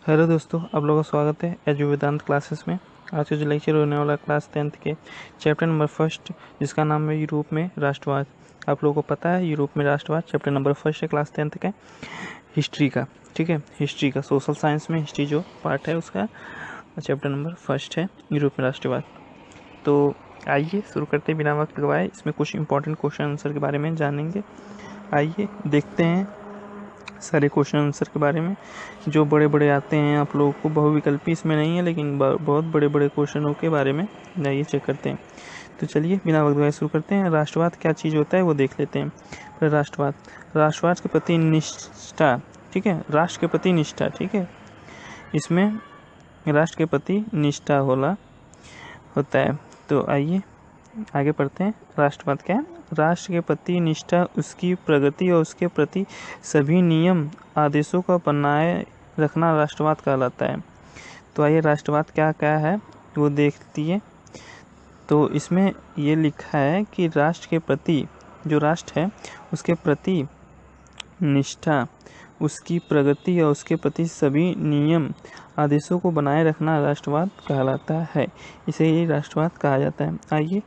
Hello दोस्तों, आप लोगों का स्वागत है एजु वेदांत क्लासेस में। आज का जो लेक्चर होने वाला क्लास 10th के चैप्टर नंबर फर्स्ट, जिसका नाम है यूरोप में राष्ट्रवाद। आप लोगों को पता है यूरोप में राष्ट्रवाद चैप्टर नंबर फर्स्ट है क्लास 10th का, हिस्ट्री का। ठीक है, हिस्ट्री का, सोशल साइंस में हिस्ट्री जो पार्ट है उसका चैप्टर नंबर फर्स्ट है यूरोप में राष्ट्रवाद। तो आइए शुरू करते हैं बिना वक्त गवाए। इसमें कुछ इंपॉर्टेंट क्वेश्चन आंसर के बारे में जानेंगे। आइए देखते हैं सारे क्वेश्चन आंसर के बारे में जो बड़े बड़े आते हैं आप लोगों को। बहुविकल्पी इसमें नहीं है, लेकिन बहुत बड़े बड़े क्वेश्चनों के बारे में जाइए चेक करते हैं। तो चलिए बिना वक्त गवाए शुरू करते हैं। राष्ट्रवाद क्या चीज़ होता है वो देख लेते हैं। फिर राष्ट्रवाद के प्रति निष्ठा। ठीक है, राष्ट्र के प्रति निष्ठा। ठीक है, इसमें राष्ट्र के प्रति निष्ठा होता है। तो आइए आगे पढ़ते हैं। राष्ट्रवाद क्या है? राष्ट्र के प्रति निष्ठा, उसकी प्रगति और उसके प्रति सभी नियम आदेशों का बनाए रखना राष्ट्रवाद कहलाता है। तो आइए राष्ट्रवाद क्या क्या है वो देखती है। तो इसमें ये लिखा है कि राष्ट्र के प्रति, जो राष्ट्र है उसके प्रति निष्ठा, उसकी प्रगति और उसके प्रति सभी नियम आदेशों को बनाए रखना राष्ट्रवाद कहलाता है। इसे ही राष्ट्रवाद कहा जाता है। आइए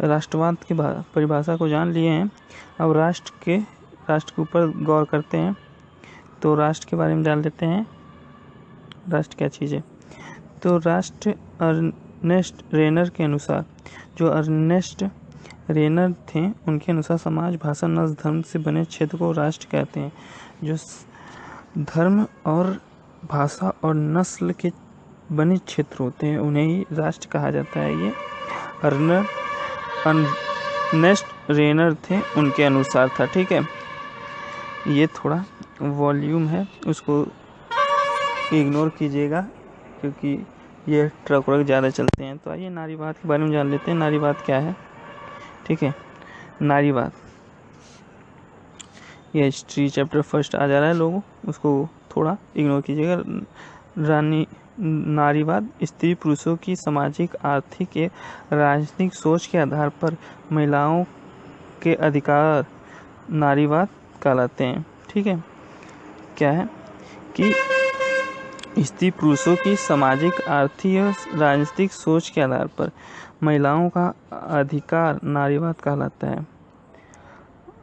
राष्ट्रवाद की परिभाषा को जान लिए हैं, अब राष्ट्र के ऊपर गौर करते हैं। तो राष्ट्र के बारे में जान लेते हैं, राष्ट्र क्या चीज़ है। तो राष्ट्र अर्नेस्ट रेनर के अनुसार, जो अर्नेस्ट रेनर थे उनके अनुसार, समाज, भाषा, नस्ल, धर्म से बने क्षेत्र को राष्ट्र कहते हैं। जो धर्म और भाषा और नस्ल के बने क्षेत्र होते हैं उन्हें ही राष्ट्र कहा जाता है। ये अर्नेस्ट रेनर थे उनके अनुसार था। ठीक है, ये थोड़ा वॉल्यूम है उसको इग्नोर कीजिएगा क्योंकि ये ट्रक व्रक ज़्यादा चलते हैं। तो आइए नारीवाद के बारे में जान लेते हैं। नारीवाद क्या है? ठीक है, नारीवाद ये हिस्ट्री चैप्टर फर्स्ट आ जा रहा है, लोगों उसको थोड़ा इग्नोर कीजिएगा। नारीवाद स्त्री पुरुषों की सामाजिक, आर्थिक एवं राजनीतिक सोच के आधार पर महिलाओं के अधिकार नारीवाद कहलाते हैं। ठीक है, क्या है कि स्त्री पुरुषों की सामाजिक, आर्थिक एवं राजनीतिक सोच के आधार पर महिलाओं का अधिकार नारीवाद कहलाता है।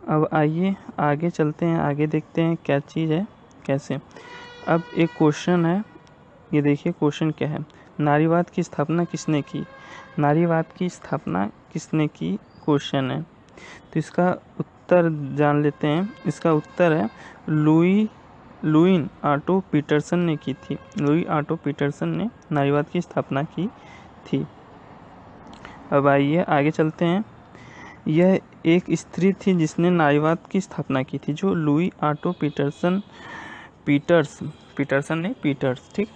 अब आइए आगे चलते हैं, आगे देखते हैं क्या चीज़ है, कैसे। अब एक क्वेश्चन है, ये देखिए क्वेश्चन क्या है। नारीवाद की स्थापना किसने की? नारीवाद की स्थापना किसने की क्वेश्चन है। तो इसका उत्तर जान लेते हैं। इसका उत्तर है लुईन ऑटो पीटरसन ने की थी। लुई ऑटो पीटरसन ने नारीवाद की स्थापना की थी। अब आइए आगे चलते हैं। यह एक स्त्री थी जिसने नारीवाद की स्थापना की थी, जो लुई ऑटो पीटरसन ने ठीक,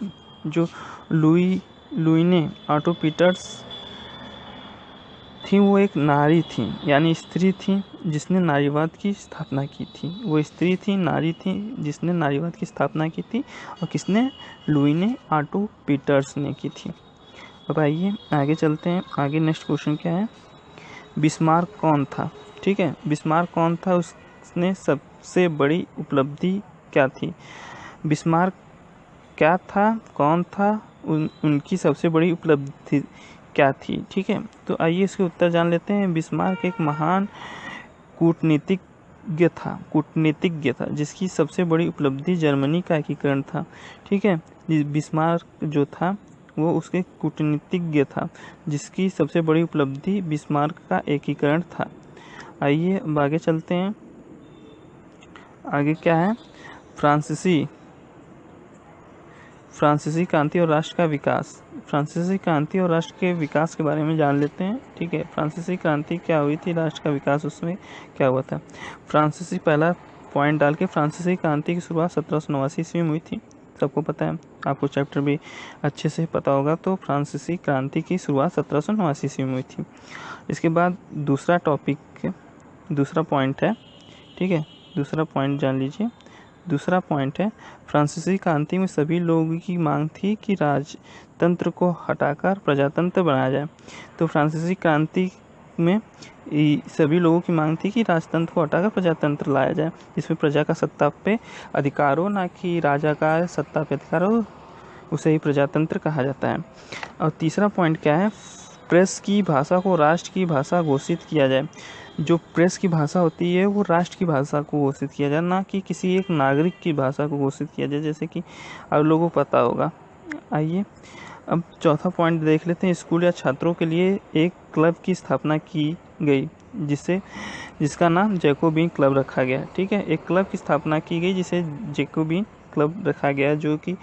जो लुईने ऑटो पीटर्स थी वो एक नारी थी, यानी स्त्री थी जिसने नारीवाद की स्थापना की थी। वो स्त्री थी, नारी थी जिसने नारीवाद की स्थापना की थी। और किसने? लुईने ऑटो पीटर्स ने की थी। अब आइए आगे चलते हैं। आगे नेक्स्ट क्वेश्चन क्या है। बिस्मार्क कौन था? ठीक है, बिस्मार्क कौन था, उसने सबसे बड़ी उपलब्धि क्या थी? बिस्मार्क क्या था, कौन था, उनकी सबसे बड़ी उपलब्धि क्या थी? ठीक है, तो आइए इसके उत्तर जान लेते हैं। बिस्मार्क एक महान कूटनीतिज्ञ था जिसकी सबसे बड़ी उपलब्धि जर्मनी का एकीकरण था। ठीक है, बिस्मार्क जो था वो उसके कूटनीतिज्ञ था जिसकी सबसे बड़ी उपलब्धि बिस्मार्क का एकीकरण था। आइए अब आगे चलते हैं। आगे क्या है। फ्रांसीसी क्रांति और राष्ट्र का विकास। फ्रांसीसी क्रांति और राष्ट्र के विकास के बारे में जान लेते हैं। ठीक है, फ्रांसीसी क्रांति क्या हुई थी, राष्ट्र का विकास उसमें क्या हुआ था। फ्रांसीसी, पहला पॉइंट डाल के, फ्रांसीसी क्रांति की शुरुआत 1789 ईस्वी में हुई थी। सबको पता है, आपको चैप्टर भी अच्छे से पता होगा। तो फ्रांसीसी क्रांति की शुरुआत 1789 ईस्वी में हुई थी। इसके बाद दूसरा पॉइंट है। ठीक है, दूसरा पॉइंट जान लीजिए। दूसरा पॉइंट है, फ्रांसीसी क्रांति में सभी लोगों की मांग थी कि राजतंत्र को हटाकर प्रजातंत्र बनाया जाए। तो फ्रांसीसी क्रांति में सभी लोगों की मांग थी कि राजतंत्र को हटाकर प्रजातंत्र लाया जाए, जिसमें प्रजा का सत्ता पे अधिकार हो, ना कि राजा का सत्ता पे अधिकार हो। उसे ही प्रजातंत्र कहा जाता है। और तीसरा पॉइंट क्या है, प्रेस की भाषा को राष्ट्र की भाषा घोषित किया जाए। जो प्रेस की भाषा होती है वो राष्ट्र की भाषा को घोषित किया जाए, ना कि किसी एक नागरिक की भाषा को घोषित किया जाए, जैसे कि आप लोगों को पता होगा। आइए अब चौथा पॉइंट देख लेते हैं। स्कूल या छात्रों के लिए एक क्लब की स्थापना की गई जिसका नाम जैकोबिन क्लब रखा गया। ठीक है, एक क्लब की स्थापना की गई जिसे जैकोबिन क्लब रखा गया, जो कि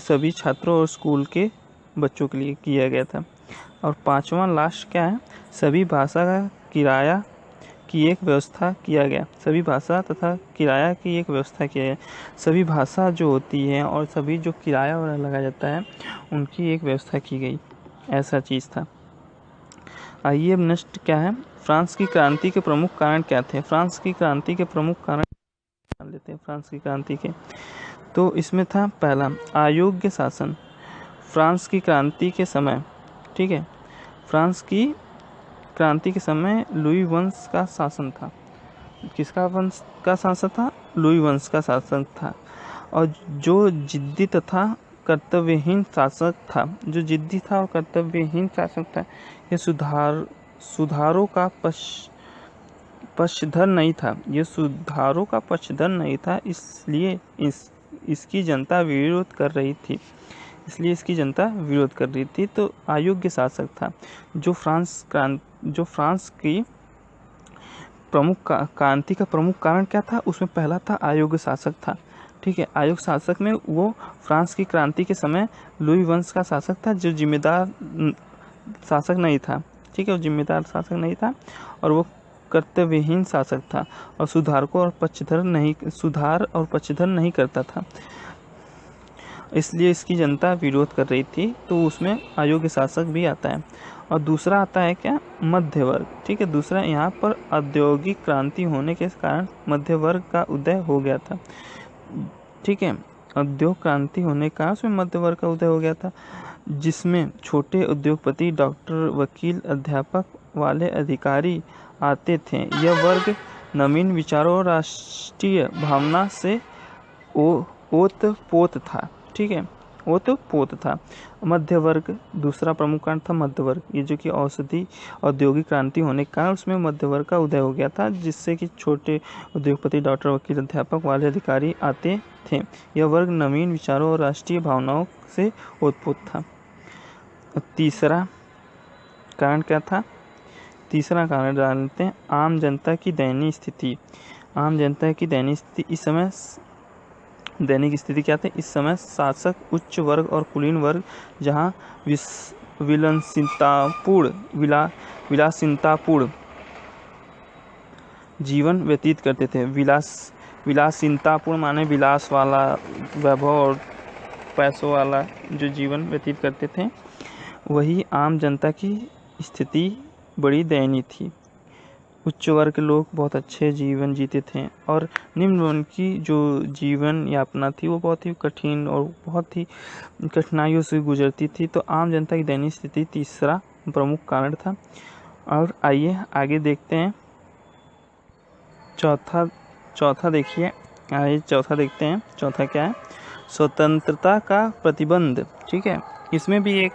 सभी छात्रों और स्कूल के बच्चों के लिए किया गया था। और पांचवा लास्ट क्या है, सभी भाषा का किराया की एक व्यवस्था किया गया। सभी भाषा तथा किराया की एक व्यवस्था किया गया। सभी भाषा जो होती है और सभी जो किराया वगैरह लगाया जाता है उनकी एक व्यवस्था की गई, ऐसा चीज़ था। आइए अब नेक्स्ट क्या है, फ्रांस की क्रांति के प्रमुख कारण क्या थे। फ्रांस की क्रांति के प्रमुख कारण जान लेते हैं। फ्रांस की क्रांति के तो इसमें था पहला अयोग्य शासन। फ्रांस की क्रांति के समय, ठीक है, फ्रांस की क्रांति के समय लुई वंश का शासन था। किसका वंश का शासन था? लुई वंश का शासन था। और जो जिद्दी तथा कर्तव्यहीन शासक था, जो जिद्दी था और कर्तव्यहीन शासक था, ये सुधारों का पक्षधर नहीं था। ये सुधारों का पक्षधर नहीं था, इसलिए इसकी जनता विरोध कर रही थी। तो अयोग्य शासक था। जो फ्रांस की प्रमुख क्रांति का प्रमुख कारण क्या था, उसमें पहला था अयोग्य शासक था। ठीक है, अयोग्य शासक में वो फ्रांस की क्रांति के समय लुई वंश का शासक था, जो जिम्मेदार शासक नहीं था। ठीक है, वो जिम्मेदार शासक नहीं था और वो कर्तव्यहीन शासक था और सुधार और पक्षधर नहीं करता था, इसलिए इसकी जनता विरोध कर रही थी। तो उसमें अयोग्य शासक भी आता है। और दूसरा आता है क्या, मध्य वर्ग। ठीक है, दूसरा यहाँ पर औद्योगिक क्रांति होने के कारण मध्य वर्ग का उदय हो गया था। ठीक है, औद्योगिक क्रांति होने का उसमें मध्य वर्ग का उदय हो गया था, जिसमें छोटे उद्योगपति, डॉक्टर, वकील, अध्यापक वाले अधिकारी आते थे। यह वर्ग नवीन विचारों और राष्ट्रीय भावना से ओतप्रोत था। ठीक है, ओतप्रोत था। मध्य वर्ग दूसरा प्रमुख कारण था मध्य वर्ग। ये जो कि औद्योगिक क्रांति होने के कारण उसमें मध्य वर्ग का उदय हो गया था, जिससे कि छोटे उद्योगपति, डॉक्टर, वकील, अध्यापक वाले अधिकारी आते थे। यह वर्ग नवीन विचारों और राष्ट्रीय भावनाओं से ओतप्रोत था। तीसरा कारण क्या था? तीसरा कारण जानते हैं, आम जनता की दयनीय स्थिति। आम जनता की दयनीय स्थिति इस समय दैनिक स्थिति क्या थे? इस समय शासक उच्च वर्ग और कुलीन वर्ग जहाँ विलासितापूर्ण जीवन व्यतीत करते थे। विलासितापूर्ण माने विलास वाला, वैभव और पैसों वाला जो जीवन व्यतीत करते थे, वही आम जनता की स्थिति बड़ी दयनीय थी। उच्च वर्ग के लोग बहुत अच्छे जीवन जीते थे और निम्न वर्ग की जो जीवन यापना थी वो बहुत ही कठिन और बहुत ही कठिनाइयों से गुजरती थी। तो आम जनता की दयनीय स्थिति तीसरा प्रमुख कारण था। और आइए आगे देखते हैं चौथा देखिए, आइए चौथा देखते हैं। चौथा क्या है? स्वतंत्रता का प्रतिबंध। ठीक है, इसमें भी एक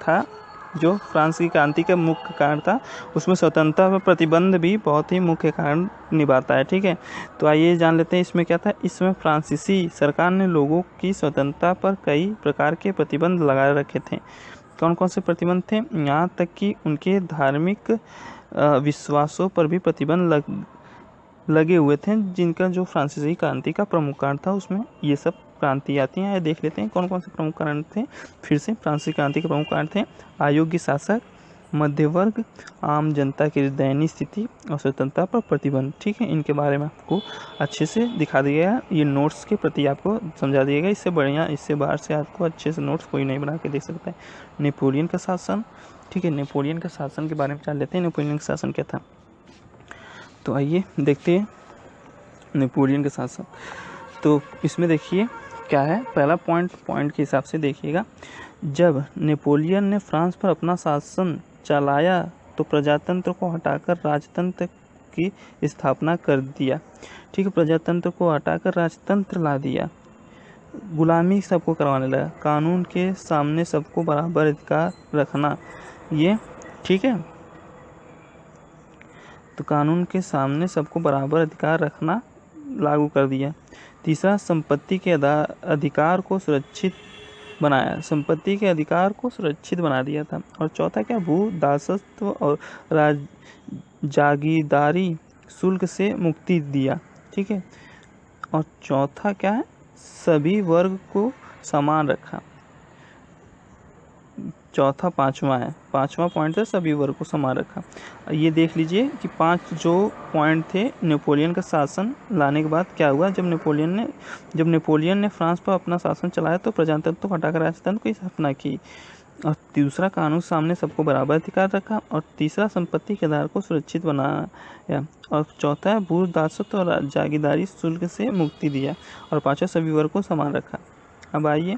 था जो फ्रांस की क्रांति का मुख्य कारण था, उसमें स्वतंत्रता पर प्रतिबंध भी बहुत ही मुख्य कारण निभाता है। ठीक है, तो आइए जान लेते हैं इसमें क्या था। इसमें फ्रांसीसी सरकार ने लोगों की स्वतंत्रता पर कई प्रकार के प्रतिबंध लगा रखे थे। कौन कौन से प्रतिबंध थे? यहाँ तक कि उनके धार्मिक विश्वासों पर भी प्रतिबंध लगे हुए थे, जिनका जो फ्रांसीसी क्रांति का प्रमुख कारण था, उसमें ये सब क्रांति आती हैं। देख लेते हैं कौन कौन से प्रमुख कारण थे। फिर से फ्रांसीसी क्रांति के प्रमुख कारण थे अयोग्य शासक, मध्य वर्ग, आम जनता की दयनीय स्थिति और स्वतंत्रता पर प्रतिबंध। ठीक है, इनके बारे में आपको अच्छे से दिखा दिया गया, ये नोट्स के प्रति आपको समझा दिया गया। इससे बढ़िया, इससे बाहर से आपको अच्छे से नोट्स कोई नहीं बना के दे सकता है। नेपोलियन का शासन। ठीक है, नेपोलियन का शासन के बारे में जान लेते हैं। नेपोलियन का शासन क्या था, तो आइए देखते हैं नेपोलियन का शासन। तो इसमें देखिए क्या है, पहला पॉइंट के हिसाब से देखिएगा। जब नेपोलियन ने फ्रांस पर अपना शासन चलाया तो प्रजातंत्र को हटाकर राजतंत्र की स्थापना कर दिया। ठीक है, प्रजातंत्र को हटाकर राजतंत्र ला दिया। गुलामी सबको करवाने लगा। कानून के सामने सबको बराबर अधिकार रखना, ये ठीक है, तो कानून के सामने सबको बराबर अधिकार रखना लागू कर दिया। तीसरा, संपत्ति के अधिकार को सुरक्षित बनाया, संपत्ति के अधिकार को सुरक्षित बना दिया था। और चौथा क्या, भू दासत्व और जागीरदारी शुल्क से मुक्ति दिया, ठीक है। और चौथा क्या है, सभी वर्ग को समान रखा। चौथा पांचवा है, पांचवा पॉइंट है सभी वर्ग को समान रखा। ये देख लीजिए कि 5 जो पॉइंट थे नेपोलियन का शासन लाने के बाद क्या हुआ। जब नेपोलियन ने फ्रांस पर अपना शासन चलाया तो प्रजातंत्र को हटाकर राजतंत्र की स्थापना की। और दूसरा, कानून सामने सबको बराबर अधिकार रखा। और तीसरा, संपत्ति के आधार को सुरक्षित बनाया। और चौथा है, भू दासत्व और जागीरदारी शुल्क से मुक्ति दिया। और पांचवा, सभी वर्ग को समान रखा। अब आइए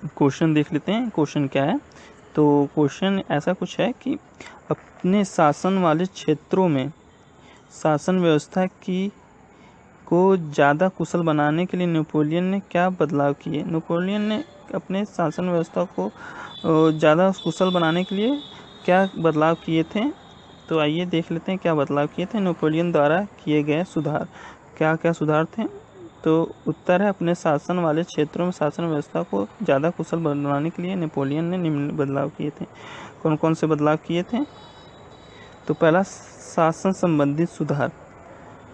क्वेश्चन देख लेते हैं। क्वेश्चन क्या है, तो क्वेश्चन ऐसा कुछ है कि अपने शासन वाले क्षेत्रों में शासन व्यवस्था को ज़्यादा कुशल बनाने के लिए नेपोलियन ने क्या बदलाव किए। नेपोलियन ने अपने शासन व्यवस्था को ज़्यादा कुशल बनाने के लिए क्या बदलाव किए थे, तो आइए देख लेते हैं क्या बदलाव किए थे नेपोलियन द्वारा किए गए सुधार। क्या क्या सुधार थे, तो उत्तर है, अपने शासन वाले क्षेत्रों में शासन व्यवस्था को ज़्यादा कुशल बनाने के लिए नेपोलियन ने निम्न बदलाव किए थे। कौन कौन से बदलाव किए थे, तो पहला, शासन संबंधित सुधार,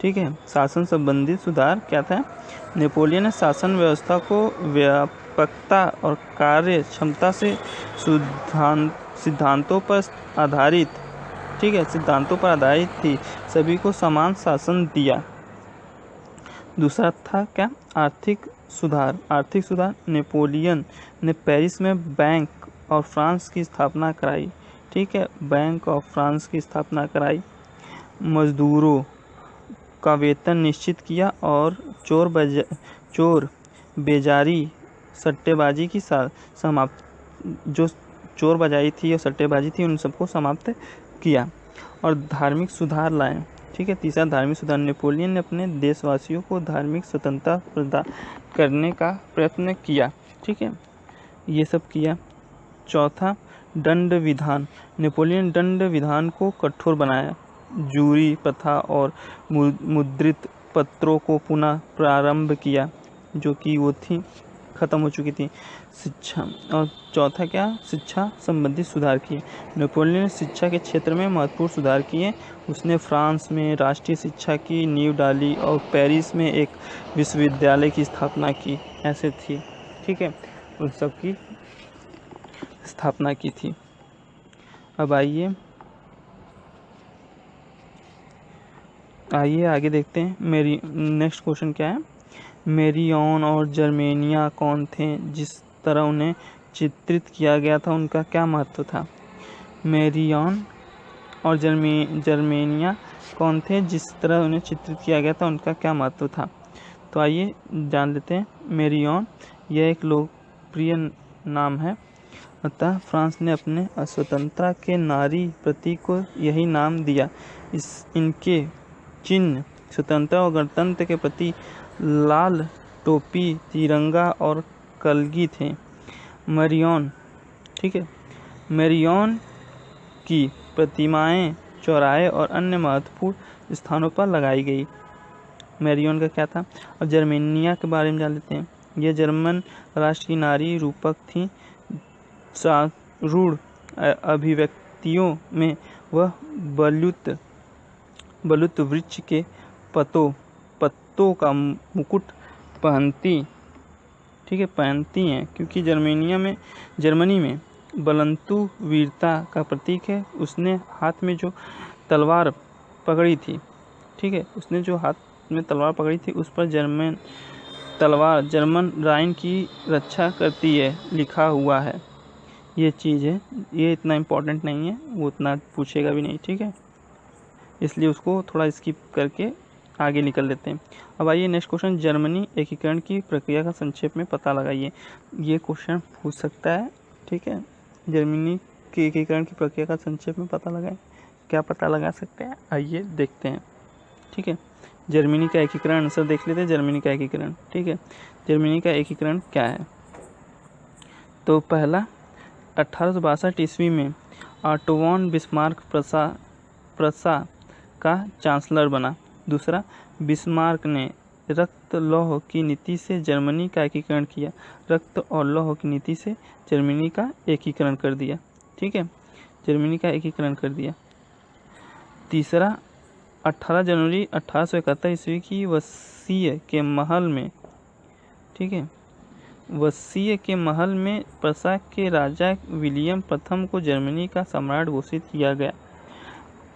ठीक है। शासन संबंधित सुधार क्या था, नेपोलियन ने शासन व्यवस्था को व्यापकता और कार्य क्षमता से सिद्धांतों पर आधारित, ठीक है, सिद्धांतों पर आधारित थी, सभी को समान शासन दिया। दूसरा था क्या, आर्थिक सुधार। आर्थिक सुधार, नेपोलियन ने पेरिस में बैंक ऑफ फ्रांस की स्थापना कराई, ठीक है, बैंक ऑफ फ्रांस की स्थापना कराई। मजदूरों का वेतन निश्चित किया और चोर बेजारी सट्टेबाजी की समाप्त, जो चोर बाजारी थी और सट्टेबाजी थी उन सबको समाप्त किया। और धार्मिक सुधार लाए, ठीक है। तीसरा, धार्मिक सुधार, नेपोलियन ने अपने देशवासियों को धार्मिक स्वतंत्रता प्रदान करने का प्रयत्न किया, ठीक है, ये सब किया। चौथा, दंड विधान, नेपोलियन दंड विधान को कठोर बनाया। जूरी प्रथा और मुद्रित पत्रों को पुनः प्रारंभ किया, जो कि वो थी खत्म हो चुकी थी। शिक्षा, और चौथा क्या, शिक्षा संबंधित सुधार किए। नेपोलियन ने शिक्षा के क्षेत्र में महत्वपूर्ण सुधार किए। उसने फ्रांस में राष्ट्रीय शिक्षा की नींव डाली और पेरिस में एक विश्वविद्यालय की स्थापना की, ऐसे थी, ठीक है, उन सब की स्थापना की थी। अब आइए आगे देखते हैं। मेरी नेक्स्ट क्वेश्चन क्या है, मेरियन और जर्मेनिया कौन थे, जिस तरह उन्हें चित्रित किया गया था उनका क्या महत्व था। मेरियन और जर्मेनिया कौन थे, जिस तरह उन्हें चित्रित किया गया था उनका क्या महत्व था, तो आइए जान लेते हैं। मेरियन, यह एक लोकप्रिय नाम है, अतः फ्रांस ने अपने स्वतंत्रता के नारी प्रतीक को यही नाम दिया। इनके चिन्ह स्वतंत्रता और गणतंत्र के प्रति लाल टोपी, तिरंगा और कलगी थे। मेरियन, ठीक है, मेरियन की प्रतिमाएं चौराहे और अन्य महत्वपूर्ण स्थानों पर लगाई गई। मेरियन का क्या था। अब जर्मेनिया के बारे में जान लेते हैं। यह जर्मन राष्ट्र की नारी रूपक थी। रूढ़ अभिव्यक्तियों में वह बलूत वृक्ष के पत्तों का मुकुट पहनती, ठीक है, पहनती हैं, क्योंकि जर्मनी में बलंतु वीरता का प्रतीक है। उसने हाथ में जो तलवार पकड़ी थी, ठीक है, उसने जो हाथ में तलवार पकड़ी थी उस पर जर्मन राइन की रक्षा करती है लिखा हुआ है। ये चीज़ है, ये इतना इम्पोर्टेंट नहीं है, वो उतना पूछेगा भी नहीं, ठीक है, इसलिए उसको थोड़ा स्किप करके आगे निकल लेते हैं। अब आइए नेक्स्ट क्वेश्चन, जर्मनी एकीकरण की प्रक्रिया का संक्षेप में पता लगाइए। ये क्वेश्चन पूछ सकता है, ठीक है, जर्मनी के एकीकरण की प्रक्रिया का संक्षेप में पता लगाएं। क्या पता लगा सकते हैं, आइए देखते हैं, ठीक है। जर्मनी का एकीकरण आंसर देख लेते हैं। जर्मनी का एकीकरण, ठीक है, जर्मनी का एकीकरण क्या है? तो पहला, 1862 ईस्वी में ऑटो वॉन बिस्मार्क प्रसा का चांसलर बना। दूसरा, बिस्मार्क ने रक्त लौह की नीति से जर्मनी का एकीकरण किया। रक्त और लौह की नीति से जर्मनी का एकीकरण कर दिया। ठीक है, जर्मनी का एकीकरण कर दिया। तीसरा, 18 जनवरी 1871 ईस्वी की वर्साय के महल में, ठीक है, वर्साय के महल में प्रसा के राजा विलियम प्रथम को जर्मनी का सम्राट घोषित किया गया।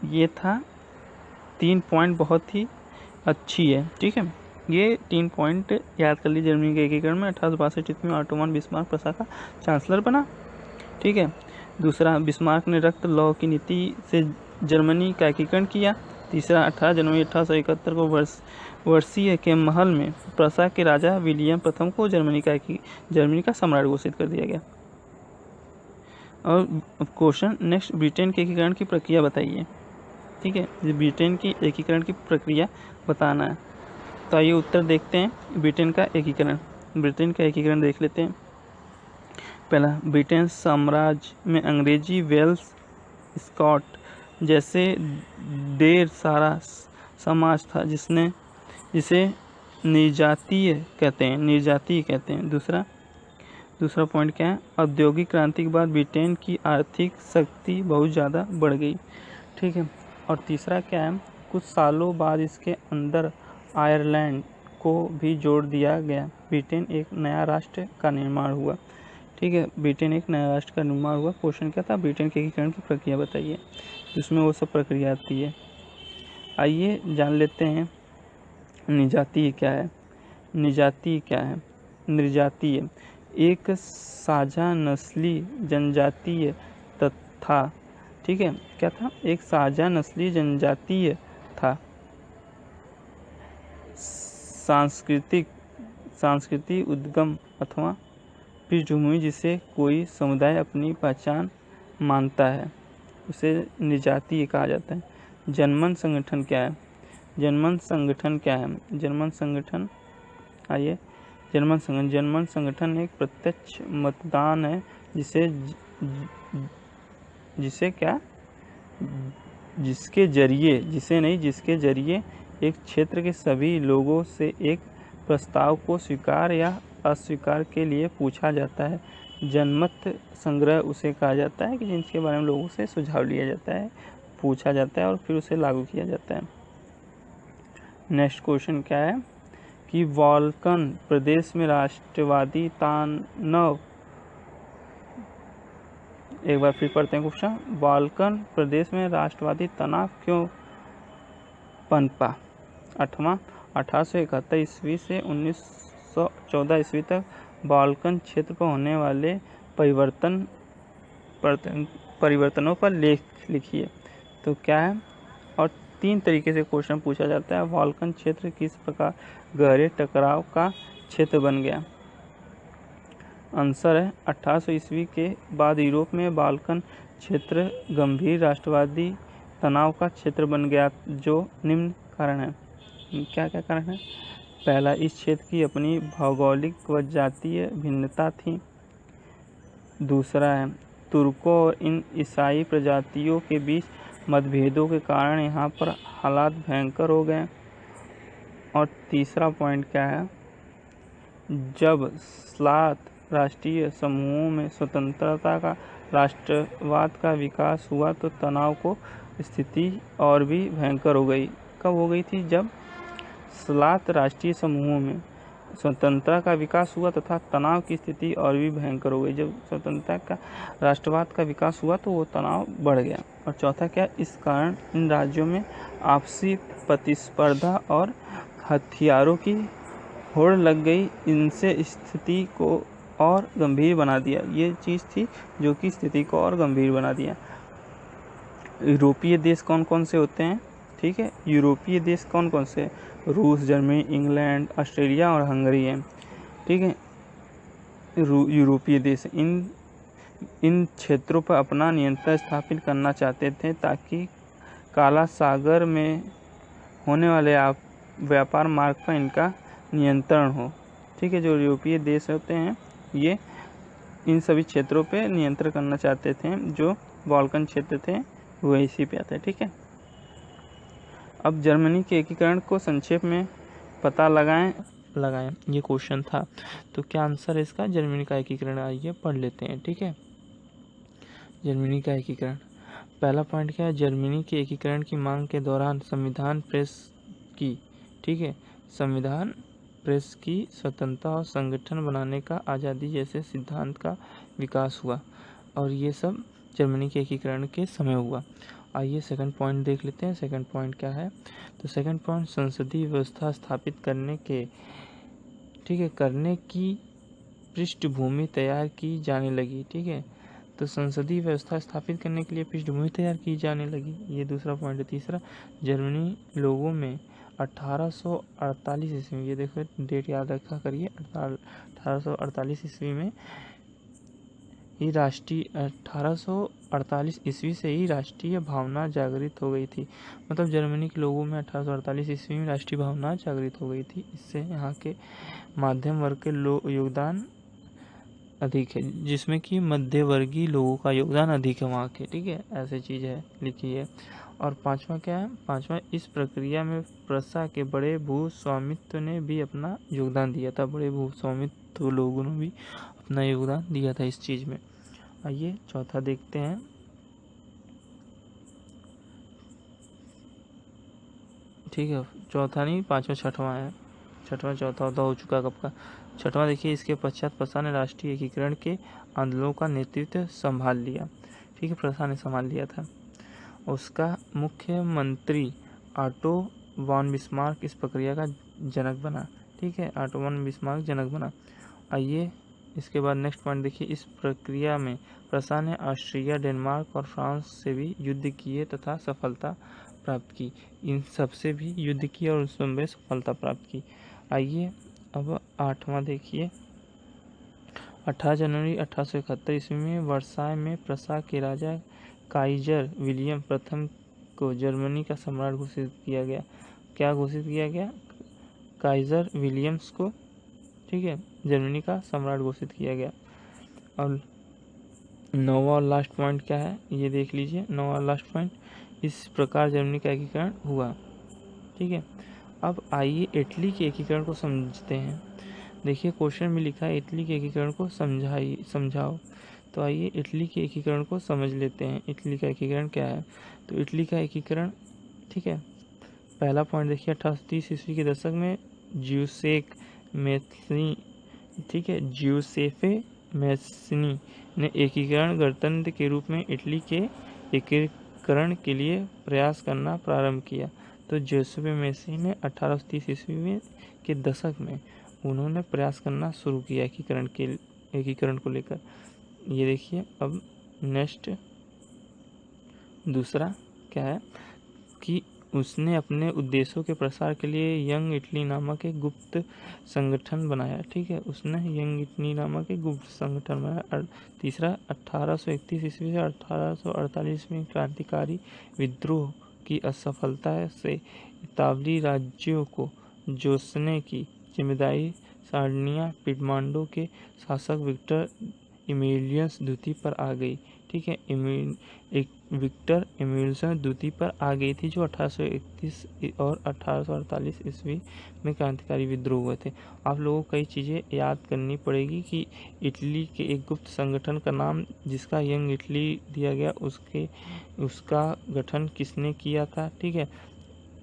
ये था 3 पॉइंट, बहुत ही अच्छी है। ठीक है, ये 3 पॉइंट याद कर लीजिए। जर्मनी के एकीकरण में 1862 ईस्वी में ऑटो वॉन बिस्मार्क प्रसा का चांसलर बना। ठीक है, दूसरा, बिस्मार्क ने रक्त लौह की नीति से जर्मनी का एकीकरण किया। तीसरा, 18 जनवरी 1871 को वर्साय के महल में प्रसा के राजा विलियम प्रथम को जर्मनी का सम्राट घोषित कर दिया गया। और क्वेश्चन नेक्स्ट, ब्रिटेन के एकीकरण की प्रक्रिया बताइए। ठीक है, ब्रिटेन की एकीकरण की प्रक्रिया बताना है। तो आइए उत्तर देखते हैं। ब्रिटेन का एकीकरण देख लेते हैं। पहला, ब्रिटेन साम्राज्य में अंग्रेजी, वेल्स, स्कॉट जैसे ढेर सारा समाज था जिसे निर्जातीय कहते हैं। दूसरा पॉइंट क्या है? औद्योगिक क्रांति के बाद ब्रिटेन की आर्थिक शक्ति बहुत ज़्यादा बढ़ गई। ठीक है, और तीसरा क्या है? कुछ सालों बाद इसके अंदर आयरलैंड को भी जोड़ दिया गया। ब्रिटेन एक नया राष्ट्र का निर्माण हुआ। ठीक है, ब्रिटेन एक नया राष्ट्र का निर्माण हुआ। क्वेश्चन क्या था? ब्रिटेन के एकीकरण की प्रक्रिया बताइए। इसमें वो सब प्रक्रिया आती है। आइए जान लेते हैं निर्जातीय क्या है। निर्जातीय एक साझा नस्ली जनजातीय था। ठीक है, क्या था? एक साझा नस्ली जनजातीय था। सांस्कृतिक उद्गम अथवा पृष्ठभूमि जिसे कोई समुदाय अपनी पहचान मानता है उसे निर्जातीय कहा जाता है। जनमन संगठन क्या है? जनमन संगठन एक प्रत्यक्ष मतदान है जिसके जरिए एक क्षेत्र के सभी लोगों से एक प्रस्ताव को स्वीकार या अस्वीकार के लिए पूछा जाता है। जनमत संग्रह उसे कहा जाता है कि जिनके बारे में लोगों से सुझाव लिया जाता है, पूछा जाता है और फिर उसे लागू किया जाता है। नेक्स्ट क्वेश्चन क्या है कि बाल्कन प्रदेश में राष्ट्रवादी तनाव, एक बार फिर पढ़ते हैं क्वेश्चन। बाल्कन प्रदेश में राष्ट्रवादी तनाव क्यों पनपा? 1871 ईस्वी से 1914 ईस्वी तक बाल्कन क्षेत्र पर होने वाले परिवर्तनों पर लेख लिखिए। तो क्या है? और 3 तरीके से क्वेश्चन पूछा जाता है। बाल्कन क्षेत्र किस प्रकार गहरे टकराव का क्षेत्र बन गया? आंसर है 1800 ईस्वी के बाद यूरोप में बाल्कन क्षेत्र गंभीर राष्ट्रवादी तनाव का क्षेत्र बन गया, जो निम्न कारण है। क्या क्या कारण है? पहला, इस क्षेत्र की अपनी भौगोलिक व जातीय भिन्नता थी। दूसरा है, तुर्कों और इन ईसाई प्रजातियों के बीच मतभेदों के कारण यहाँ पर हालात भयंकर हो गए। और तीसरा पॉइंट क्या है? जब स्लात राष्ट्रीय समूहों में स्वतंत्रता का राष्ट्रवाद का विकास हुआ तो तनाव को स्थिति और भी भयंकर हो गई। कब हो गई थी? जब स्लात राष्ट्रीय समूहों में स्वतंत्रता का विकास हुआ तथा तनाव की स्थिति और भी भयंकर हो गई। जब स्वतंत्रता का राष्ट्रवाद का विकास हुआ तो वो तनाव बढ़ गया। और चौथा क्या? इस कारण इन राज्यों में आपसी प्रतिस्पर्धा और हथियारों की होड़ लग गई। इनसे स्थिति को और गंभीर बना दिया। ये चीज़ थी जो कि स्थिति को और गंभीर बना दिया। यूरोपीय देश कौन कौन से होते हैं? ठीक है, यूरोपीय देश कौन कौन से? रूस, जर्मनी, इंग्लैंड, ऑस्ट्रेलिया और हंगरी है। ठीक है, यूरोपीय देश इन क्षेत्रों पर अपना नियंत्रण स्थापित करना चाहते थे ताकि काला सागर में होने वाले व्यापार मार्ग पर इनका नियंत्रण हो। ठीक है। जो यूरोपीय देश होते हैं ये इन सभी क्षेत्रों पे नियंत्रण करना चाहते थे, जो बाल्कन क्षेत्र थे वो इसी पे आते हैं। ठीक है। अब जर्मनी के एकीकरण को संक्षेप में पता लगाएं ये क्वेश्चन था। तो क्या आंसर है इसका? जर्मनी का एकीकरण। आइए पढ़ लेते हैं। ठीक है। जर्मनी का एकीकरण, पहला पॉइंट क्या है? जर्मनी के एकीकरण की मांग के दौरान संविधान प्रेस की, ठीक है, संविधान प्रेस की स्वतंत्रता और संगठन बनाने का आज़ादी जैसे सिद्धांत का विकास हुआ, और ये सब जर्मनी के एकीकरण के समय हुआ। आइए सेकंड पॉइंट देख लेते हैं। सेकंड पॉइंट क्या है? तो सेकंड पॉइंट, संसदीय व्यवस्था स्थापित करने के, ठीक है, करने की पृष्ठभूमि तैयार की जाने लगी। ठीक है। तो संसदीय व्यवस्था स्थापित करने के लिए पृष्ठभूमि तैयार की जाने लगी, ये दूसरा पॉइंट है। तीसरा, जर्मनी लोगों में 1848 ईस्वी में, ये देखो डेट याद रखा करिए, 1848 ईस्वी में ही 1848 ईस्वी से ही राष्ट्रीय भावना जागृत हो गई थी। मतलब जर्मनी के लोगों में 1848 ईस्वी में राष्ट्रीय भावना जागृत हो गई थी। इससे यहाँ के मध्यम वर्ग के योगदान अधिक है, जिसमें कि मध्यवर्गीय लोगों का योगदान अधिक है वहाँ के। ठीक है, ऐसी चीज़ है, लिखी है। और पांचवा क्या है? पांचवा, इस प्रक्रिया में प्रशा के बड़े भूस्वामित्व ने भी अपना योगदान दिया था। बड़े भूस्वामित्व लोगों ने भी अपना योगदान दिया था इस चीज़ में। आइए चौथा देखते हैं। ठीक है, चौथा नहीं, पांचवा छठवां है। छठवां चौथा हो चुका कब का? छठवां देखिए, इसके पश्चात प्रशा ने राष्ट्रीय एकीकरण के आंदोलनों का नेतृत्व संभाल लिया। ठीक है, प्रशा ने संभाल लिया था। उसका मुख्यमंत्री ऑटो वॉन बिस्मार्क इस प्रक्रिया का जनक बना। ठीक है, ऑटो वॉन बिस्मार्क जनक बना। आइए इसके बाद नेक्स्ट पॉइंट देखिए, इस प्रक्रिया में प्रशा ने ऑस्ट्रिया, डेनमार्क और फ्रांस से भी युद्ध किए तथा सफलता प्राप्त की। इन सब से भी युद्ध किया और उसमें सफलता प्राप्त की। आइए अब आठवां देखिए, 18 जनवरी 1871 ईस्वी में वर्साय में प्रशा के राजा काइजर विलियम प्रथम को जर्मनी का सम्राट घोषित किया गया। क्या घोषित किया गया? काइजर विलियम्स को, ठीक है, जर्मनी का सम्राट घोषित किया गया। और नौवां और लास्ट पॉइंट क्या है ये देख लीजिए। नौवां और लास्ट पॉइंट, इस प्रकार जर्मनी का एकीकरण हुआ। ठीक है, अब आइए इटली के एकीकरण को समझते हैं। देखिए क्वेश्चन में लिखा है इटली के एकीकरण को समझाओ। तो आइए इटली के एकीकरण को समझ लेते हैं। इटली का एकीकरण क्या है? तो इटली का एकीकरण, ठीक है, पहला पॉइंट देखिए, 1830 ईस्वी के दशक में ज्यूसेक मैथनी, ठीक है, ज्यूसेफे मैथनी ने एकीकरण गणतंत्र के रूप में इटली के एकीकरण के लिए प्रयास करना प्रारंभ किया। तो ज्यूसेफे मैथनी ने 1830 ईस्वी में के दशक में उन्होंने प्रयास करना शुरू किया एकीकरण को लेकर। ये देखिए अब नेक्स्ट दूसरा क्या है कि उसने अपने उद्देश्यों के प्रसार के लिए यंग इटली नामक एक गुप्त संगठन बनाया। ठीक है, उसने यंग इटली नामक एक गुप्त संगठन बनाया। तीसरा, 1831 ईस्वी से 1848 में क्रांतिकारी विद्रोह की असफलता से इतालवी राज्यों को जोशने की जिम्मेदारी सार्डिनिया पिडमांडो के शासक विक्टर इमिलियस द्वितीय पर आ गई। ठीक है, विक्टर इमिलियस द्वितीय पर आ गई थी, जो 1831 और 1848 ईस्वी में क्रांतिकारी विद्रोह हुए थे। आप लोगों को कई चीज़ें याद करनी पड़ेगी कि इटली के एक गुप्त संगठन का नाम जिसका यंग इटली दिया गया, उसका गठन किसने किया था। ठीक है,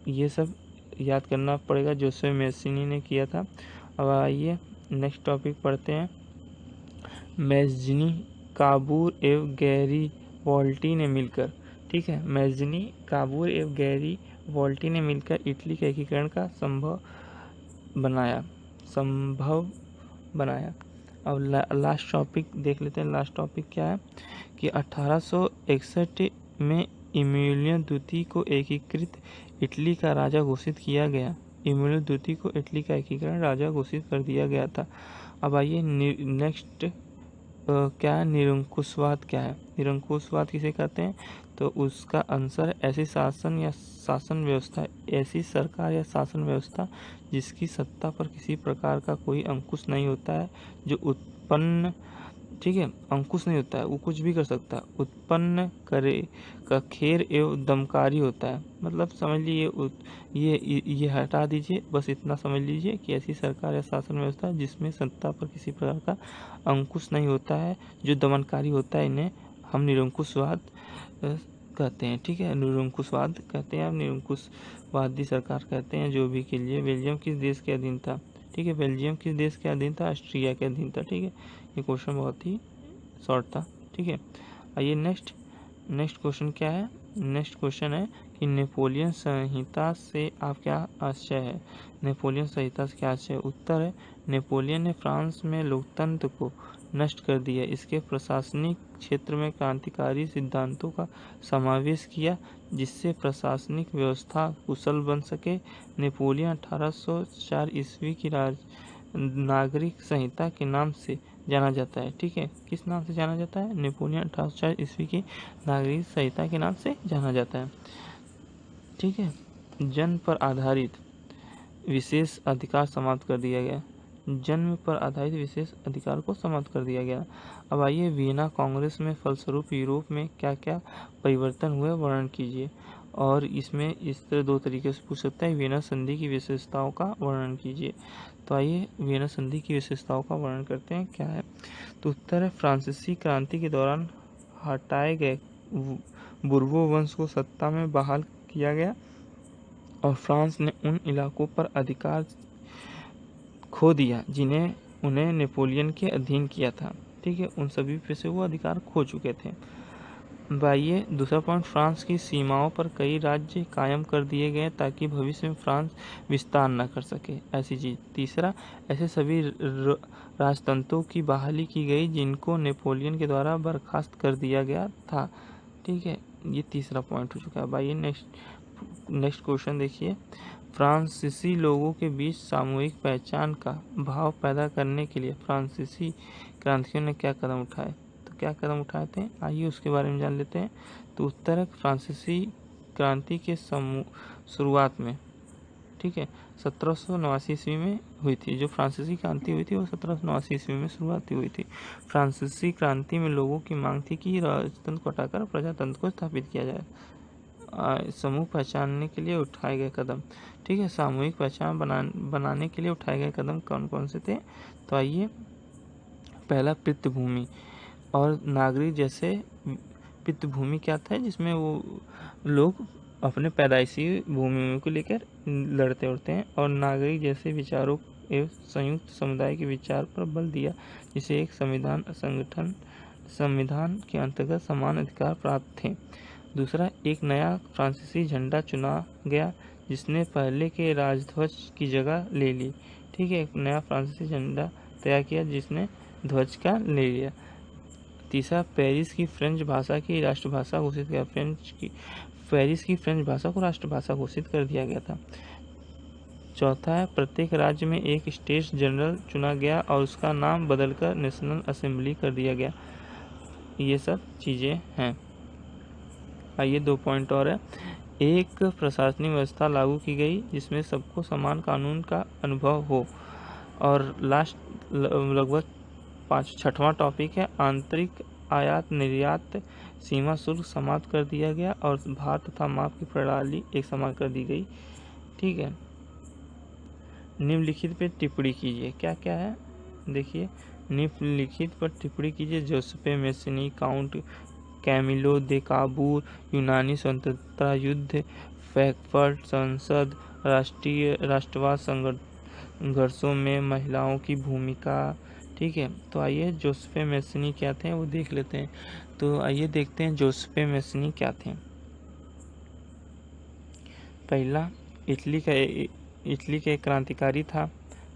ये सब याद करना पड़ेगा, जोसेफ मैथनी ने किया था। अब आइए नेक्स्ट टॉपिक पढ़ते हैं। मैथनी, काबूर एवं गैरी वोल्टी ने मिलकर, ठीक है, मैथनी, काबूर एवं गैरी वोल्टी ने मिलकर इटली के एकीकरण का संभव बनाया। अब लास्ट टॉपिक देख लेते हैं। लास्ट टॉपिक क्या है कि 1861 में इमिलियन द्वितीय को एकीकृत इटली का राजा घोषित किया गया। इमिलियन द्वितीय को इटली का एकीकरण राजा घोषित कर दिया गया था। अब आइए नेक्स्ट क्या है निरंकुशवाद क्या है? निरंकुशवाद किसे कहते हैं? तो उसका आंसर ऐसी शासन या शासन व्यवस्था, ऐसी सरकार या शासन व्यवस्था जिसकी सत्ता पर किसी प्रकार का कोई अंकुश नहीं होता है, जो उत्पन्न, ठीक है, अंकुश नहीं होता है, वो कुछ भी कर सकता है, उत्पन्न करे का खेर एवं दमकारी होता है। मतलब समझ लीजिए ये हटा दीजिए, बस इतना समझ लीजिए कि ऐसी सरकार या शासन व्यवस्था जिसमें सत्ता पर किसी प्रकार का अंकुश नहीं होता है, जो दमनकारी होता है, इन्हें हम निरंकुशवाद कहते हैं। ठीक है, निरंकुशवाद कहते हैं, निरंकुशवादी सरकार कहते हैं जो भी के लिए। बेल्जियम किस देश के अधीन था? ठीक है, बेल्जियम किस देश के अधीन था? ऑस्ट्रिया के अधीन था। ठीक है, ये क्वेश्चन बहुत ही शॉर्ट था। ठीक है, आइए नेक्स्ट क्वेश्चन क्या है? नेक्स्ट क्वेश्चन है कि नेपोलियन संहिता से आप क्या आशय है? नेपोलियन संहिता से क्या आशय है? उत्तर है नेपोलियन ने फ्रांस में लोकतंत्र को नष्ट कर दिया, इसके प्रशासनिक क्षेत्र में क्रांतिकारी सिद्धांतों का समावेश किया जिससे प्रशासनिक व्यवस्था कुशल बन सके। नेपोलियन 1804 ईस्वी की नागरिक संहिता के नाम से जाना जाता है। ठीक है, किस नाम से जाना जाता है? नेपोलियन 1804 ईस्वी की नागरिक संहिता के नाम से जाना जाता है। ठीक है, जन्म पर आधारित विशेष अधिकार समाप्त कर दिया गया। जन्म पर आधारित विशेष अधिकार को समाप्त कर दिया गया। अब आइए वियना कांग्रेस में फलस्वरूप यूरोप में क्या क्या परिवर्तन हुए वर्णन कीजिए। और इसमें इस तरह दो तरीके से पूछ सकता है, वियना संधि की विशेषताओं का वर्णन कीजिए। तो आइए वियना संधि की विशेषताओं का वर्णन करते हैं, क्या है? तो उत्तर है फ्रांसीसी क्रांति के दौरान हटाए गए बुर्बो वंश को सत्ता में बहाल किया गया और फ्रांस ने उन इलाकों पर अधिकार खो दिया जिन्हें उन्हें नेपोलियन के अधीन किया था। ठीक है, उन सभी पे से वो अधिकार खो चुके थे। आइए दूसरा पॉइंट, फ्रांस की सीमाओं पर कई राज्य कायम कर दिए गए ताकि भविष्य में फ्रांस विस्तार न कर सके, ऐसी चीज़। तीसरा, ऐसे सभी राजतंत्रों की बहाली की गई जिनको नेपोलियन के द्वारा बर्खास्त कर दिया गया था। ठीक है, ये तीसरा पॉइंट हो चुका है। आइए नेक्स्ट क्वेश्चन देखिए, फ्रांसीसी लोगों के बीच सामूहिक पहचान का भाव पैदा करने के लिए फ्रांसीसी क्रांतियों ने क्या कदम उठाए? तो क्या कदम उठाए थे, आइए उसके बारे में जान लेते हैं। तो उत्तर है फ्रांसीसी क्रांति के शुरुआत में, ठीक है, 1789 ईस्वी में हुई थी। जो फ्रांसीसी क्रांति हुई थी वो 1789 ईस्वी में शुरुआती हुई थी। फ्रांसीसी क्रांति में लोगों की मांग थी कि राजतंत्र को हटाकर प्रजातंत्र को स्थापित किया जाए। समूह पहचानने के लिए उठाए गए कदम, ठीक है, सामूहिक पहचान बनाने के लिए उठाए गए कदम कौन कौन से थे? तो आइए, पहला पृथ्वी और नागरिक जैसे, पृथ्वी क्या था? जिसमें वो लोग अपने पैदाइशी भूमि को लेकर लड़ते उड़ते हैं, और नागरिक जैसे विचारों एवं संयुक्त समुदाय के विचार पर बल दिया, जिसे एक संविधान के अंतर्गत समान अधिकार प्राप्त थे। दूसरा, एक नया फ्रांसीसी झंडा चुना गया जिसने पहले के राजध्वज की जगह ले ली। ठीक है, एक नया फ्रांसीसी झंडा तैयार किया जिसने ध्वज का ले लिया। तीसरा, पेरिस की फ्रेंच भाषा की राष्ट्रभाषा घोषित किया। पेरिस की फ्रेंच भाषा को राष्ट्रभाषा घोषित कर दिया गया था। चौथा है, प्रत्येक राज्य में एक स्टेट्स जनरल चुना गया और उसका नाम बदलकर नेशनल असेंबली कर दिया गया। ये सब चीज़ें हैं। आइए 2 पॉइंट और है, एक प्रशासनिक व्यवस्था लागू की गई जिसमें सबको समान कानून का अनुभव हो। और लास्ट लगभग छठवां टॉपिक है, आंतरिक आयात निर्यात सीमा शुल्क समाप्त कर दिया गया और भार तथा माप की प्रणाली एक समान कर दी गई। ठीक है, निम्नलिखित पे टिप्पणी कीजिए। क्या क्या है देखिए, निम्नलिखित पर टिप्पणी कीजिए। जोसेफे मेस्सिनी, काउंट कैमिलो दे काबूर, यूनानी स्वतंत्रता युद्ध, फ्रैंकफर्ट संसद, राष्ट्रवाद संघर्षों में महिलाओं की भूमिका। ठीक है, तो आइए जोसेफे मेस्सिनी क्या थे वो देख लेते हैं। तो आइए देखते हैं जोसेफे मेस्सिनी क्या थे। पहला, इटली का एक क्रांतिकारी था।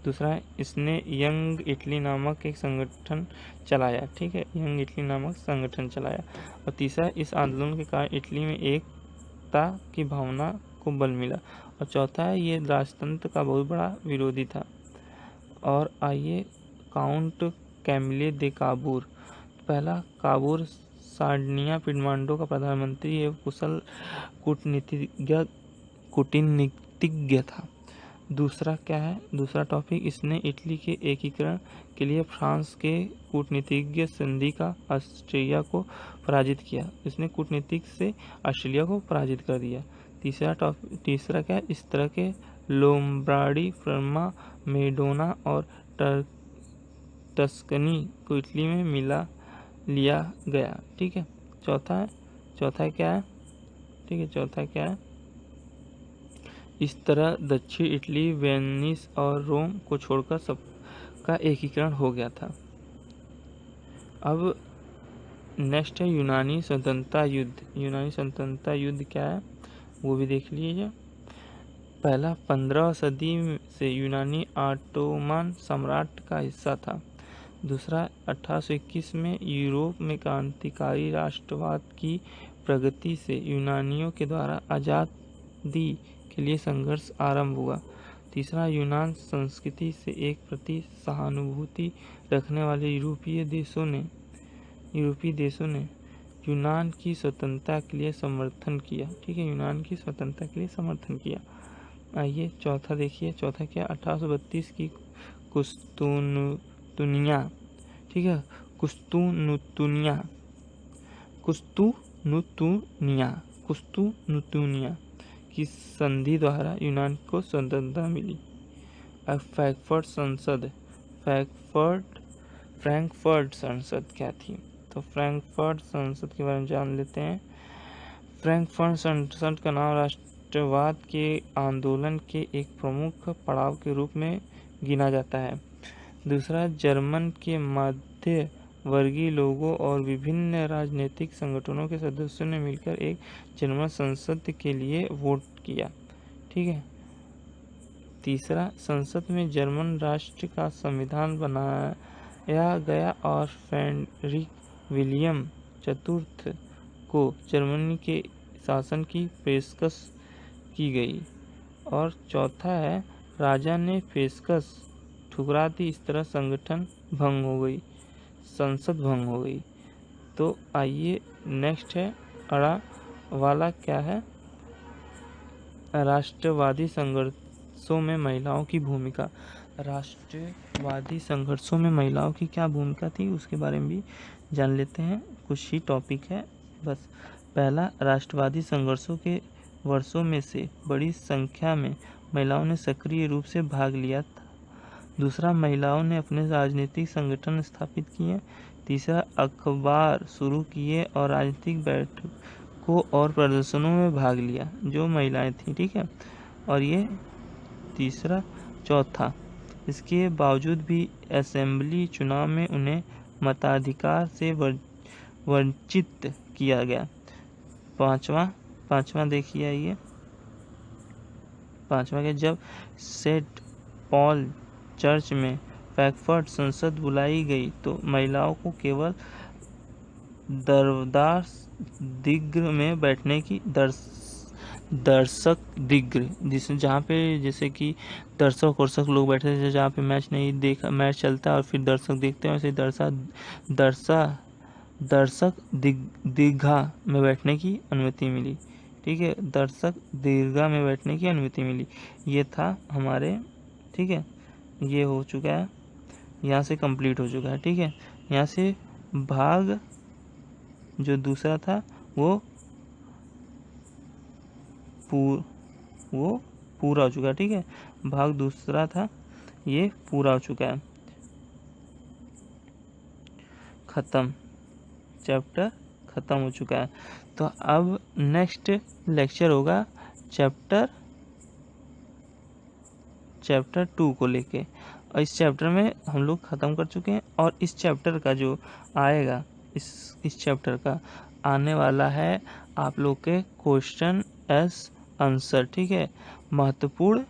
दूसरा, इसने यंग इटली नामक एक संगठन चलाया। ठीक है, यंग इटली नामक संगठन चलाया। और तीसरा, इस आंदोलन के कारण इटली में एकता की भावना को बल मिला। और चौथा है, ये राजतंत्र का बहुत बड़ा विरोधी था। और आइए काउंट कैमिले दे काबूर, पहला काबूर सार्डिनिया फिनलैंडो का प्रधानमंत्री एवं कुशल कूटनीतिज्ञ था। दूसरा क्या है, दूसरा टॉपिक, इसने इटली के एकीकरण के लिए फ्रांस के कूटनीतिज्ञ संधि का ऑस्ट्रिया को पराजित किया। इसने कूटनीतिक से ऑस्ट्रेलिया को पराजित कर दिया। तीसरा क्या है, इस तरह के लोम्बार्डी, फ्रमा, मेडोना और टस्कनी को इटली में मिला लिया गया। ठीक है। चौथा क्या है, ठीक है, चौथा क्या है, इस तरह दक्षिण इटली, वेनिस और रोम को छोड़कर सबका एकीकरण हो गया था। अब नेक्स्ट है यूनानी स्वतंत्रता युद्ध। यूनानी स्वतंत्रता युद्ध क्या है वो भी देख लीजिए। पहला 15 सदी से यूनानी ऑटोमन सम्राट का हिस्सा था। दूसरा 1821 में यूरोप में क्रांतिकारी राष्ट्रवाद की प्रगति से यूनानियों के द्वारा आज़ादी के लिए संघर्ष आरंभ हुआ। तीसरा, यूनान संस्कृति से एक प्रति सहानुभूति रखने वाले यूरोपीय देशों ने यूनान की स्वतंत्रता के लिए समर्थन किया। ठीक है, यूनान की स्वतंत्रता के लिए समर्थन किया। आइए चौथा देखिए। चौथा क्या, 1832 की कुस्तुनुतुनिया, ठीक है, कुस्तुनुतुनिया की संधि द्वारा यूनान को स्वतंत्रता मिली। अब फ्रैंकफर्ट संसद क्या थी, तो फ्रैंकफर्ट संसद के बारे में जान लेते हैं। फ्रैंकफर्ट संसद का नाम राष्ट्रवाद के आंदोलन के एक प्रमुख पड़ाव के रूप में गिना जाता है। दूसरा, जर्मन के मध्य वर्गीय लोगों और विभिन्न राजनीतिक संगठनों के सदस्यों ने मिलकर एक जर्मन संसद के लिए वोट किया। ठीक है। तीसरा, संसद में जर्मन राष्ट्र का संविधान बनाया गया और फ्रेडरिक विलियम चतुर्थ को जर्मनी के शासन की पेशकश की गई। और चौथा है, राजा ने पेशकश ठुकरा दी, इस तरह संसद भंग हो गई। तो आइए नेक्स्ट है अड़ा वाला क्या है, राष्ट्रवादी संघर्षों में महिलाओं की भूमिका। राष्ट्रवादी संघर्षों में महिलाओं की क्या भूमिका थी उसके बारे में भी जान लेते हैं। कुछ ही टॉपिक है बस। पहला, राष्ट्रवादी संघर्षों के वर्षों में से बड़ी संख्या में महिलाओं ने सक्रिय रूप से भाग लिया था। दूसरा, महिलाओं ने अपने राजनीतिक संगठन स्थापित किए। तीसरा, अखबार शुरू किए और राजनीतिक बैठकों और प्रदर्शनों में भाग लिया जो महिलाएं थीं। ठीक है, और ये तीसरा। चौथा, इसके बावजूद भी असेंबली चुनाव में उन्हें मताधिकार से वंचित किया गया। पांचवा देखिए, ये पांचवा के, जब सेंट पॉल चर्च में फ्रैंकफर्ट संसद बुलाई गई तो महिलाओं को केवल दर्शक में बैठने की दर्शक जहाँ पे जैसे कि दर्शक लोग बैठे थे, जहाँ पे मैच चलता है और फिर दर्शक देखते हैं, वैसे दर्शक दीर्घा में बैठने की अनुमति मिली। ठीक है, दर्शक दीर्घा में बैठने की अनुमति मिली। ये था हमारे, ठीक है, ये हो चुका है, यहाँ से कंप्लीट हो चुका है। ठीक है, यहाँ से भाग जो दूसरा था वो पूरा हो चुका है। ठीक है, भाग दूसरा था ये पूरा हो चुका है, खत्म, चैप्टर खत्म हो चुका है। तो अब नेक्स्ट लेक्चर होगा चैप्टर 2 को लेके, और इस चैप्टर में हम लोग ख़त्म कर चुके हैं। और इस चैप्टर का जो आएगा, इस चैप्टर का आने वाला है आप लोग के क्वेश्चन एस आंसर। ठीक है, महत्वपूर्ण,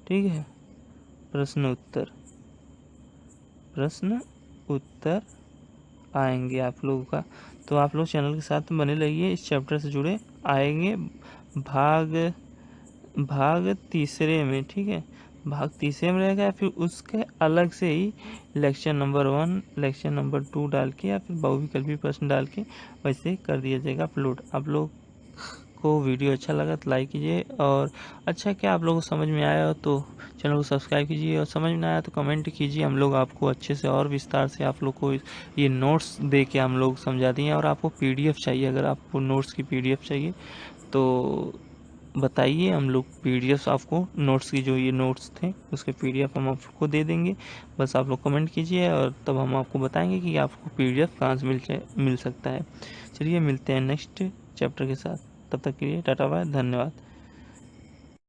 ठीक है, प्रश्न उत्तर आएंगे आप लोगों का। तो आप लोग चैनल के साथ बने रहिए, इस चैप्टर से जुड़े आएंगे भाग तीसरे में। ठीक है, भाग तीसरे में रहेगा, या फिर उसके अलग से ही लेक्चर नंबर 1, लेक्चर नंबर 2 डाल के या फिर बहुविकल्पी प्रश्न डाल के वैसे कर दिया जाएगा अपलोड। आप लोग को वीडियो अच्छा लगा तो लाइक कीजिए, और अच्छा क्या आप लोगों को समझ में आया तो चैनल को सब्सक्राइब कीजिए, और समझ में आया तो कमेंट कीजिए। हम लोग आपको अच्छे से और विस्तार से आप लोग को ये नोट्स दे के हम लोग समझा दिए। और आपको पीडीएफ चाहिए, अगर आपको नोट्स की पीडीएफ चाहिए तो बताइए, हम लोग पीडीएफ आपको नोट्स की जो ये नोट्स थे उसके पीडीएफ हम आपको दे देंगे। बस आप लोग कमेंट कीजिए और तब हम आपको बताएंगे कि आपको पीडीएफ कहाँ से मिल सकता है। चलिए मिलते हैं नेक्स्ट चैप्टर के साथ, तब तक के लिए टाटा बाय, धन्यवाद।